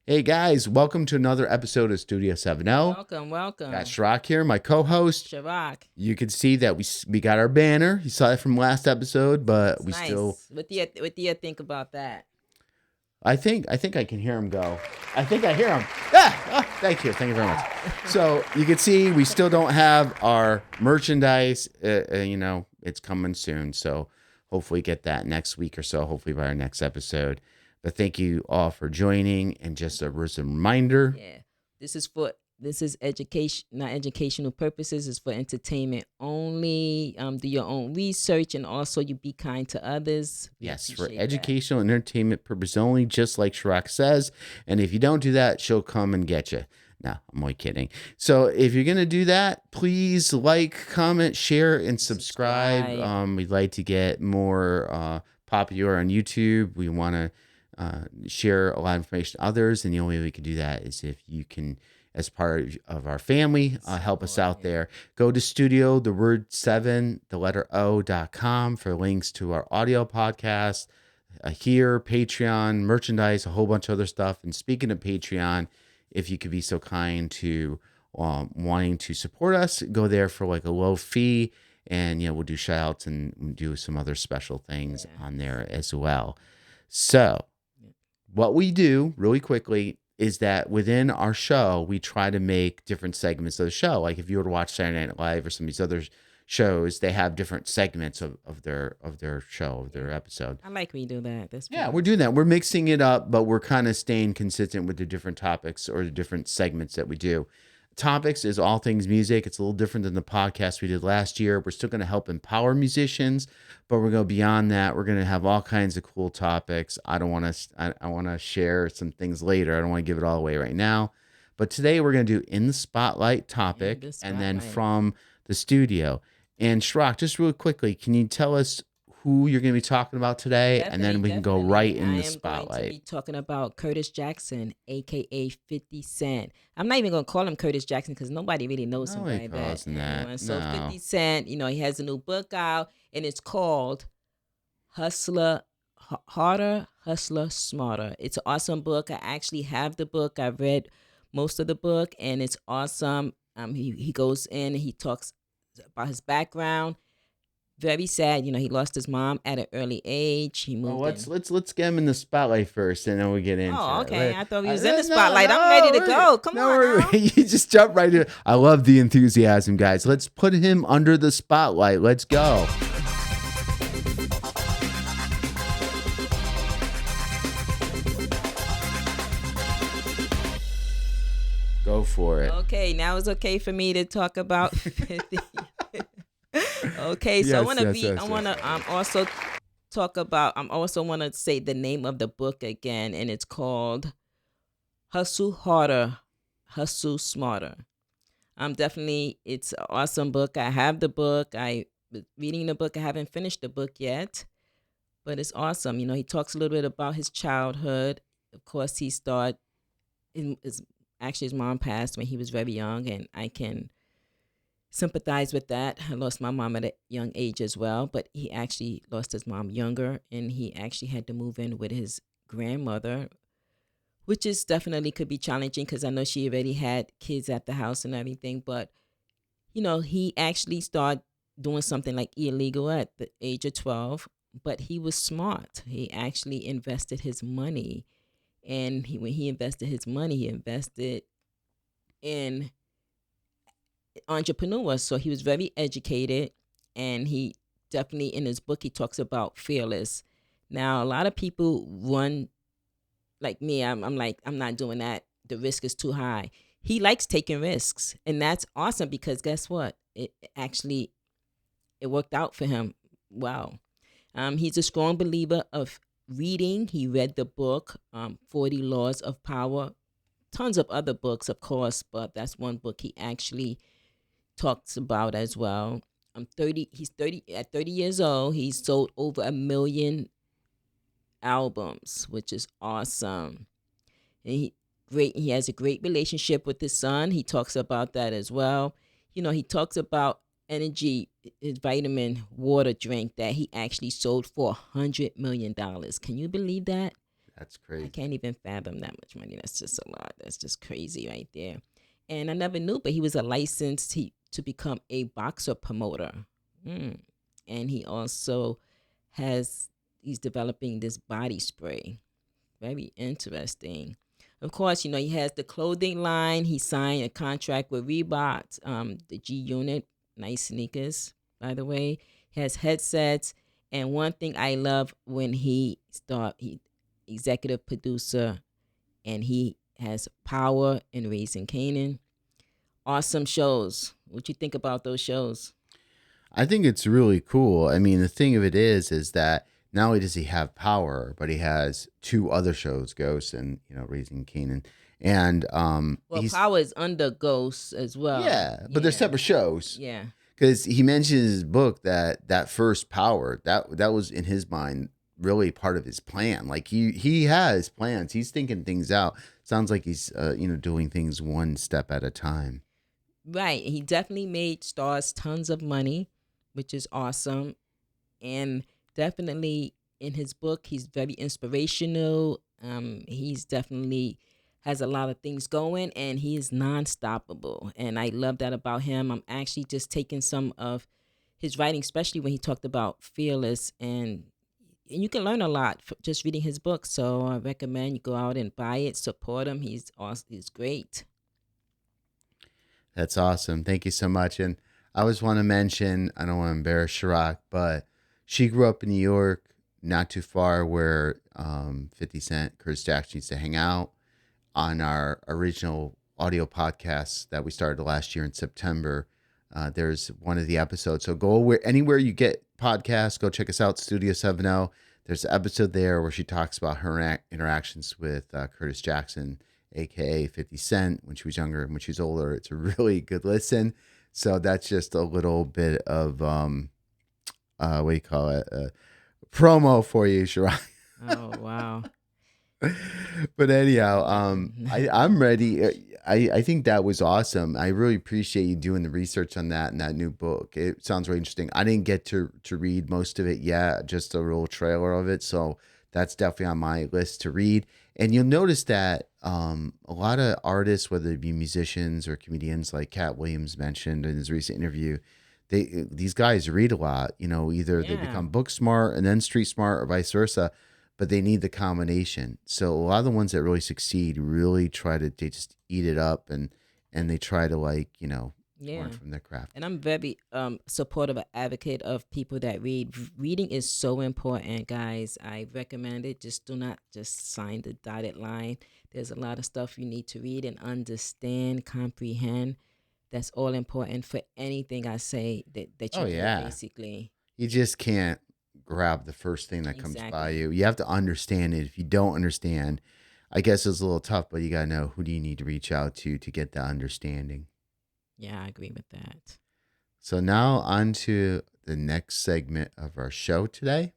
Hey guys, welcome to another episode of Studio 7.0. Welcome. Got Shrock here, my co-host. Shavak. You can see that we got our banner. You saw it from last episode, but It's we still. nice. What do you think about that? I think I can hear him go. I think I hear him. Thank you very much. So you can see we still don't have our merchandise. It's coming soon. So hopefully get that next week or so. Hopefully by our next episode. But thank you all for joining. And just a reminder. Yeah. This is education, not educational purposes. It's for entertainment only. Do your own research, and also you be kind to others. Yes, for educational and entertainment purpose only, just like Shrock says. And if you don't do that, she'll come and get you. No, I'm only kidding. So if you're going to do that, please like, comment, share, and subscribe. We'd like to get more popular on YouTube. We want to share a lot of information to others. And the only way we can do that is if you can, as part of our family, help us out there. Go to studio, the word 7, the letter O.com for links to our audio podcast, here, Patreon, merchandise, a whole bunch of other stuff. And speaking of Patreon, if you could be so kind to wanting to support us, go there for like a low fee. And, we'll do shout outs and do some other special things on there as well. So what we do really quickly is that within our show, we try to make different segments of the show. Like if you were to watch Saturday Night Live or some of these other shows, they have different segments of their show, of their episode. I like when you do that. We're doing that. We're mixing it up, but we're kind of staying consistent with the different topics or the different segments that we do. Topics is all things music. It's a little different than the podcast we did last year. We're still going to help empower musicians, but we're going to go beyond that. We're going to have all kinds of cool topics. I want to share some things later. I don't want to give it all away right now. But today we're going to do in the spotlight topic and then from the studio. And Shrock, just real quickly, can you tell us who you're going to be talking about today, and then we can go right in the spotlight. I am going to be talking about Curtis Jackson, a.k.a. 50 Cent. I'm not even going to call him Curtis Jackson because nobody really knows him by that. So 50 Cent, he has a new book out, and it's called Hustler Harder, Hustler Smarter. It's an awesome book. I actually have the book. I've read most of the book, and it's awesome. He goes in and he talks about his background. Very sad, he lost his mom at an early age. He moved. Let's get him in the spotlight first, and then we get into. Oh, okay. I thought he was in the spotlight. I'm ready to go. Come on. You just jump right in. I love the enthusiasm, guys. Let's put him under the spotlight. Let's go. Go for it. Okay, now it's okay for me to talk about 50. Okay, so I want to also talk about. I also want to say the name of the book again, and it's called Hustle Harder, Hustle Smarter. Definitely, it's an awesome book. I have the book. I was reading the book. I haven't finished the book yet, but it's awesome. He talks a little bit about his childhood. Of course, his mom passed when he was very young, and I can sympathize with that. I lost my mom at a young age as well, but he actually lost his mom younger, and he actually had to move in with his grandmother, which is definitely could be challenging because I know she already had kids at the house and everything. But he actually started doing something like illegal at the age of 12, but he was smart. He actually invested his money, and when he invested his money, he invested in entrepreneur. So he was very educated, and he definitely, in his book, he talks about fearless. Now, a lot of people run like me. I'm like, I'm not doing that. The risk is too high. He likes taking risks, and that's awesome because guess what? It worked out for him. Wow. He's a strong believer of reading. He read the book, 40 Laws of Power. Tons of other books, of course, but that's one book he actually talks about as well. He's 30 at 30 years old. He's sold over 1 million albums, which is awesome. And he has a great relationship with his son. He talks about that as well. He talks about energy, his vitamin water drink that he actually sold for $100 million. Can you believe that? That's I crazy. can't even fathom that much money. That's just a lot. That's just crazy right there. And I never knew, but he was a licensed to become a boxer promoter. Mm. And he also he's developing this body spray. Very interesting. Of course, he has the clothing line. He signed a contract with Reebok, the G Unit, nice sneakers, by the way. He has headsets. And one thing I love when he executive producer, and he has Power and Raising Canaan. Awesome shows. What you think about those shows? I think it's really cool. I mean, the thing of it is that not only does he have Power, but he has two other shows, Ghost and Raising Canaan, and Well, he's Power is under Ghost as well. yeah, but they're Yeah, separate shows. yeah. Because he mentioned in his book that first Power that was in his mind really part of his plan. Like he has plans. He's thinking things out. Sounds like he's doing things one step at a time. Right. He definitely made Stars tons of money, which is awesome. And definitely in his book, he's very inspirational. He's definitely has a lot of things going, and he is non-stoppable. And I love that about him. I'm actually just taking some of his writing, especially when he talked about Fearless, and you can learn a lot just reading his book. So I recommend you go out and buy it, support him. He's awesome. He's great. That's awesome. Thank you so much. And I always want to mention, I don't want to embarrass Shirak, but she grew up in New York, not too far where 50 Cent, Curtis Jackson used to hang out. On our original audio podcast that we started last year in September, there's one of the episodes. So go anywhere you get podcasts, go check us out, Studio 70. There's an episode there where she talks about her interactions with Curtis Jackson, aka 50 Cent, when she was younger and when she was older. It's a really good listen. So that's just a little bit of what do you call it? Promo for you, Shirai. Oh, wow. But anyhow, I'm ready. I think that was awesome. I really appreciate you doing the research on that and that new book. It sounds really interesting. I didn't get to read most of it yet, just a real trailer of it. So that's definitely on my list to read. And you'll notice that a lot of artists, whether it be musicians or comedians, like Cat Williams mentioned in his recent interview, these guys read a lot. Either they Yeah. become book smart and then street smart, or vice versa, but they need the combination. So a lot of the ones that really succeed really they just eat it up, and they try to Yeah. learn from their craft. And I'm very supportive, advocate of people that read. Reading is so important, guys. I recommend it. Just do not just sign the dotted line. There's a lot of stuff you need to read and understand, comprehend. That's all important for anything I say that Oh you do, yeah, basically. you just can't grab the first thing that comes by Exactly. you. You have to understand it. If you don't understand, I guess it's a little tough, but you gotta know who do you need to reach out to get that understanding. Yeah, I agree with that. So now on to the next segment of our show today.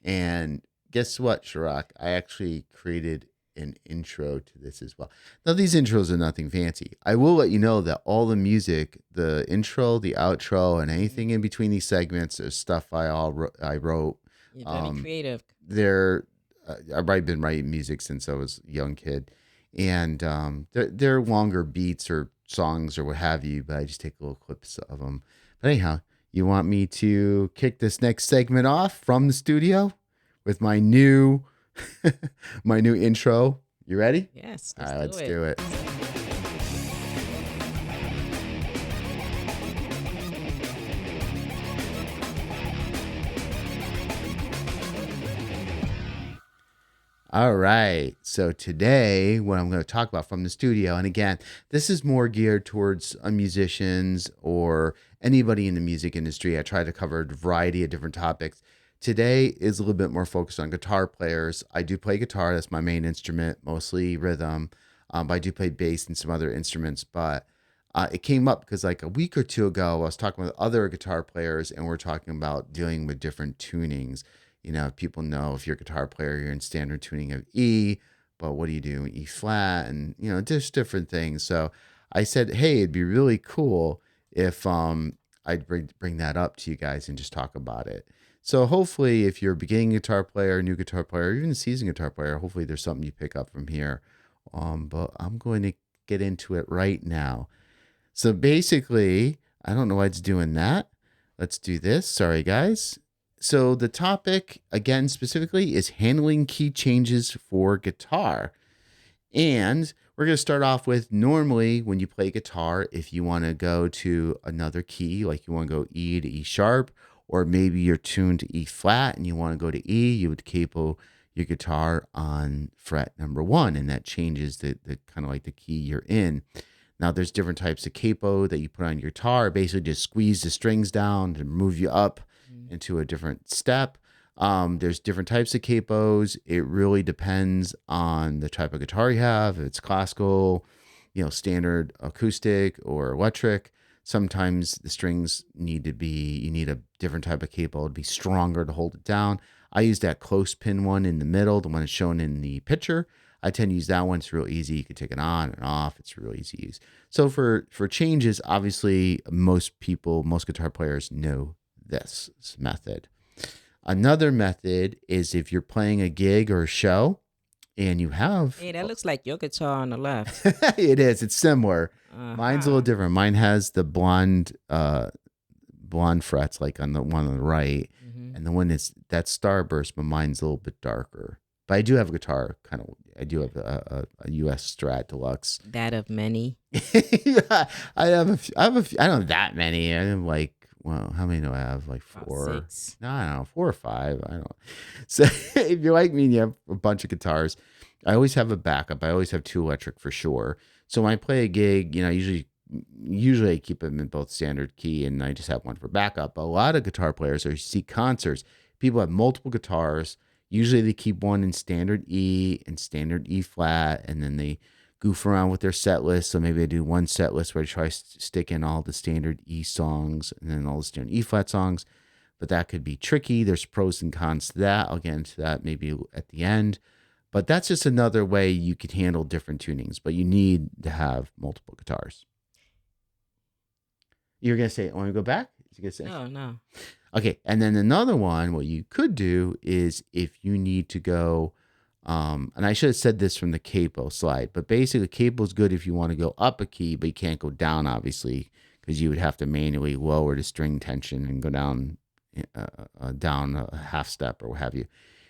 And guess what, Shirak? I actually created an intro to this as well. Now, these intros are nothing fancy. I will let you know that all the music, the intro, the outro, and anything in between these segments is stuff I wrote. You're very Um, creative. they're I've probably been writing music since I was a young kid, and they're longer beats or songs or what have you. But I just take little clips of them. But anyhow, you want me to kick this next segment off from the studio with my new my new intro? You ready? Yes, All let's right, do let's it. do it. All right. So today, what I'm going to talk about from the studio, and again, this is more geared towards musicians or anybody in the music industry. I try to cover a variety of different topics. Today is a little bit more focused on guitar players. I do play guitar. That's my main instrument, mostly rhythm. But I do play bass and some other instruments. But it came up because like a week or two ago, I was talking with other guitar players, and we're talking about dealing with different tunings. People know if you're a guitar player, you're in standard tuning of E, but what do you do in E flat, and just different things. So I said, hey, it'd be really cool if I'd bring that up to you guys and just talk about it. So hopefully, if you're a beginning guitar player, new guitar player, or even a seasoned guitar player, hopefully there's something you pick up from here. But I'm going to get into it right now. So basically, I don't know why it's doing that. Let's do this. Sorry, guys. So the topic, again, specifically, is handling key changes for guitar. And we're going to start off with, normally when you play guitar, if you want to go to another key, like you want to go E to E sharp, or maybe you're tuned to E flat and you want to go to E, you would capo your guitar on fret number 1, and that changes the kind of like the key you're in. Now there's different types of capo that you put on your guitar. Basically just squeeze the strings down to move you up into a different step. There's different types of capos. It really depends on the type of guitar you have. If it's classical, standard acoustic or electric. Sometimes the strings you need a different type of capo to be stronger to hold it down. I use that close pin one in the middle, the one that's shown in the picture. I tend to use that one. It's real easy. You can take it on and off. It's real easy to use. So for changes, obviously most guitar players know this method. Another method is if you're playing a gig or a show and you have... Hey, that looks like your guitar on the left. It is. It's similar. Mine's a little different. Mine has the blonde frets like on the one on the right. Mm-hmm. And the one that's Starburst, but mine's a little bit darker. But I do have a guitar, I do have a US Strat Deluxe. That of many? Yeah, I don't have that many. I have like, well, how many do I have? Like 4. About 6. No, I don't know, 4 or 5. I don't know. So if you're like me and you have a bunch of guitars, I always have a backup. I always have 2 electric for sure. So when I play a gig, usually I keep them in both standard key and I just have one for backup. But a lot of guitar players, or you see concerts, people have multiple guitars. Usually they keep one in standard E and standard E flat, and then they goof around with their set list. So maybe I do one set list where I try to stick in all the standard E songs and then all the standard E flat songs. But that could be tricky. There's pros and cons to that. I'll get into that maybe at the end. But that's just another way you could handle different tunings. But you need to have multiple guitars. You're going to say, want me to go back? No. Okay, and then another one, what you could do is if you need to go, and I should have said this from the capo slide, but basically capo is good if you want to go up a key, but you can't go down, obviously, because you would have to manually lower the string tension and go down a half step or what have you.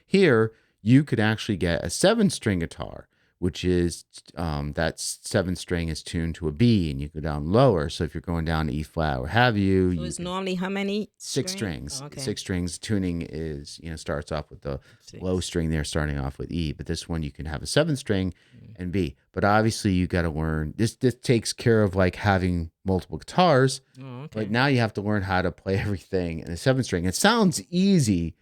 Here, you could actually get a 7-string guitar, which is that 7 string is tuned to a B, and you go down lower. So if you're going down to E flat or have you, so it's normally how many? 6 strings. Oh, okay. 6 strings. Tuning is starts off with the 6. Low string there, starting off with E. But this one you can have a 7 string and B. But obviously you got to learn. This takes care of like having multiple guitars. Oh, okay. But now you have to learn how to play everything in a 7 string. It sounds easy,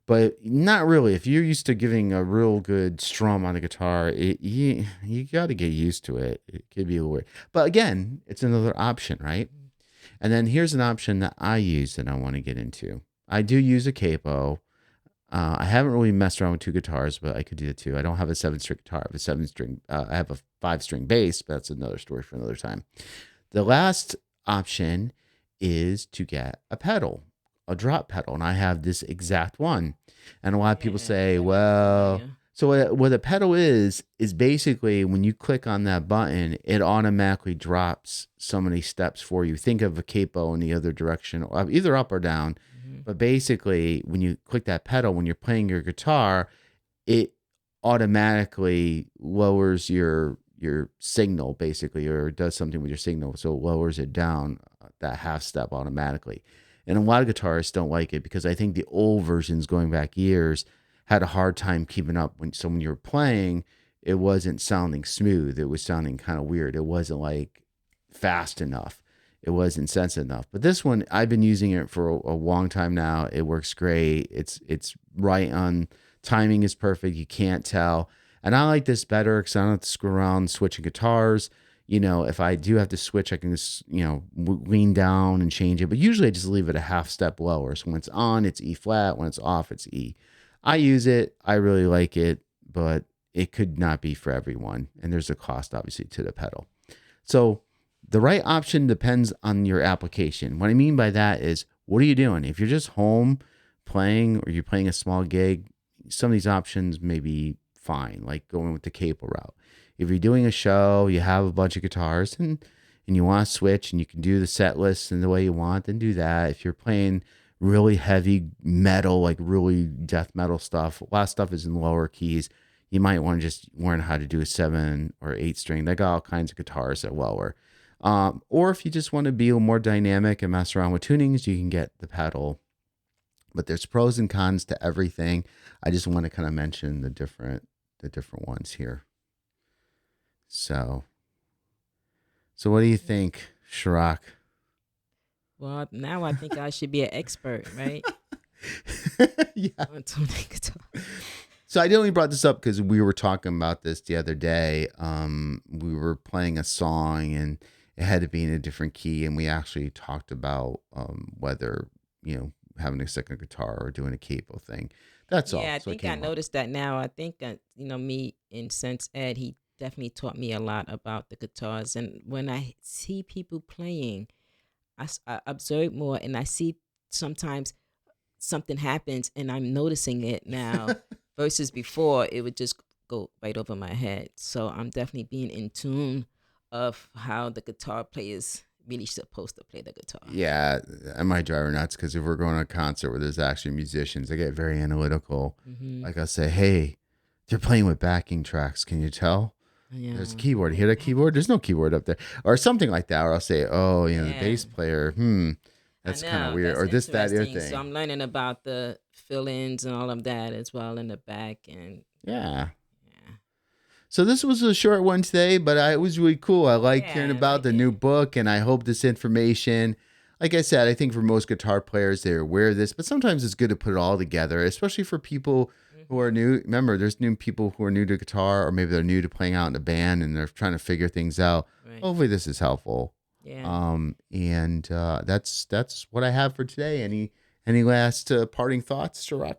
but not really. If you're used to giving a real good strum on the guitar, you got to get used to it. It could be a little weird. But again, it's another option, right? And then here's an option that I use that I want to get into. I do use a capo. I haven't really messed around with 2 guitars, but I could do it too. I don't have a 7-string guitar. I have a 7-string. I have a 5-string bass, but that's another story for another time. The last option is to get a pedal. A drop pedal, and I have this exact one. And a lot of people say, well, so what a pedal is basically when you click on that button, it automatically drops so many steps for you. Think of a capo in the other direction, either up or down. Mm-hmm. But basically, when you click that pedal, when you're playing your guitar, it automatically lowers your signal, basically, or does something with your signal. So it lowers it down that half step automatically. And a lot of guitarists don't like it because I think the old versions going back years had a hard time keeping up. When you're playing, it wasn't sounding smooth. It was sounding kind of weird. It wasn't like fast enough. It wasn't sensitive enough. But this one, I've been using it for a long time now. It works great. It's right on. Timing is perfect. You can't tell. And I like this better because I don't have to screw around switching guitars. If I do have to switch, I can just, lean down and change it. But usually I just leave it a half step lower. So when it's on, it's E flat. When it's off, it's E. I use it. I really like it, but it could not be for everyone. And there's a cost, obviously, to the pedal. So The right option depends on your application. What I mean by that is, what are you doing? If you're just home playing or you're playing a small gig, some of these options may be fine, like going with the capo route. If you're doing a show, you have a bunch of guitars and you want to switch and you can do the set list in the way you want, then do that. If you're playing really heavy metal, like really death metal stuff, a lot of stuff is in lower keys. You might want to just learn how to do a 7 or 8 string. They got all kinds of guitars that are lower. Or if you just want to be a little more dynamic and mess around with tunings, you can get the pedal. But there's pros and cons to everything. I just want to kind of mention the different ones here. So what do you think, Chirac? Well, now I think I should be an expert, right? Yeah. On tuning guitar. So I only brought this up because we were talking about this the other day. We were playing a song and it had to be in a different key, and we actually talked about whether, having a second guitar or doing a capo thing. That's all. Yeah, I So it think I came up. noticed that now. I think that, me and Sense Ed, he definitely taught me a lot about the guitars. And when I see people playing, I observe more, and I see sometimes something happens and I'm noticing it now versus before it would just go right over my head. So I'm definitely being in tune of how the guitar players really supposed to play the guitar. Yeah, I might drive her nuts because if we're going to a concert where there's actually musicians, they get very analytical. Mm-hmm. Like I'll say, hey, they're playing with backing tracks. Can you tell? Yeah. There's a keyboard. You hear that keyboard? There's no keyboard up there. Or something like that. Or I'll say, oh, the bass player, that's kind of weird. That's Or this, that, the other interesting. thing. So I'm learning about the fill-ins and all of that as well in the back. And Yeah. So this was a short one today, but it was really cool. I like hearing about the new book, and I hope this information, like I said, I think for most guitar players, they're aware of this, but sometimes it's good to put it all together, especially for people who are new. Remember, there's new people who are new to guitar, or maybe they're new to playing out in a band and they're trying to figure things out. Right. Hopefully this is helpful. Yeah. And that's what I have for today. Any last parting thoughts, Chirac?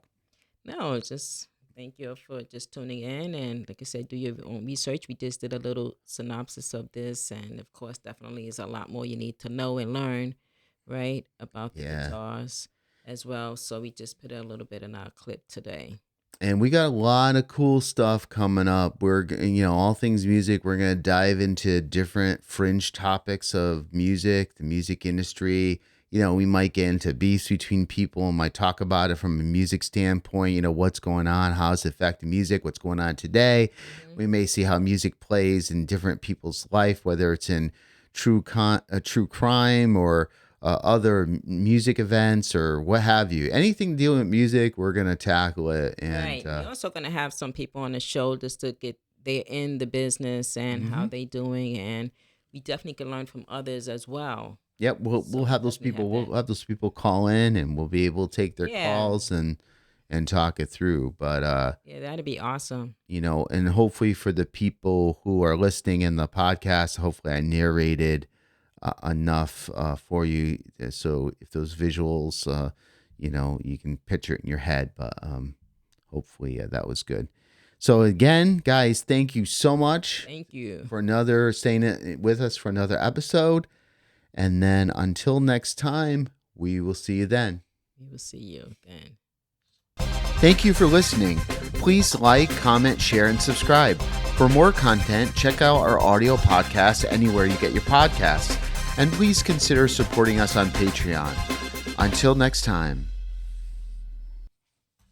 No, it's just thank you for just tuning in. And like I said, do your own research. We just did a little synopsis of this. And of course, definitely is a lot more you need to know and learn, right, about the guitars as well. So we just put a little bit in our clip today. And we got a lot of cool stuff coming up. We're, all things music. We're going to dive into different fringe topics of music, the music industry. We might get into beefs between people and might talk about it from a music standpoint. What's going on, how it's affecting music, what's going on today. Mm-hmm. We may see how music plays in different people's life, whether it's in true crime or other music events or what have you. Anything dealing with music, we're going to tackle it. And right. We're also going to have some people on the show just to get they're in the business and how they doing. And we definitely can learn from others as well. Yep, we'll have those people. We'll have those people call in, and we'll be able to take their calls and talk it through. But that'd be awesome. And hopefully for the people who are listening in the podcast, hopefully I narrated enough for you, so if those visuals, you can picture it in your head. But hopefully that was good. So again, guys, thank you so much. Thank you for staying with us for another episode. And then until next time, we will see you then. We will see you then. Thank you for listening. Please like, comment, share, and subscribe. For more content, check out our audio podcast anywhere you get your podcasts. And please consider supporting us on Patreon. Until next time.